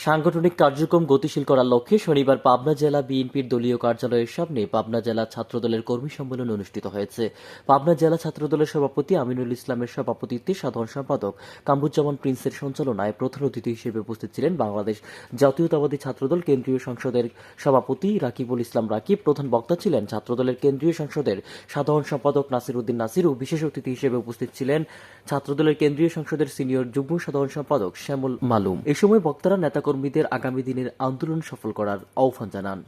সাংগঠনিক কার্যক্রম গতিশীল করার লক্ষ্যে শনিবার পাবনা জেলা বিএনপির দলীয় কার্যালয়ের সামনে পাবনা জেলা ছাত্রদলের কর্মী সম্মেলন অনুষ্ঠিত হয়েছে। পাবনা জেলা ছাত্রদলের সভাপতি আমিনুল ইসলামের সভাপতিত্বে সাধারণ সম্পাদক কামরুজ্জামান প্রিন্সের সঞ্চালনায় প্রধান অতিথি হিসেবে উপস্থিত ছিলেন বাংলাদেশ জাতীয়তাবাদী ছাত্রদল কেন্দ্রীয় সংসদের সভাপতি রাকিবুল ইসলাম রাকিব। প্রধান বক্তা ছিলেন ছাত্রদলের কেন্দ্রীয় সংসদের সাধারণ সম্পাদক নাসির উদ্দিন নাসির ও বিশেষ অতিথি হিসেবে উপস্থিত ছিলেন ছাত্রদলের কেন্দ্রীয় সংসদের সিনিয়র যুগ্ম সাধারণ সম্পাদক শ্যামল মালুম। এ সময় বক্তারা নেতাকর্মীদের আগামী দিনের আন্দোলন সফল করার আহ্বান জানান।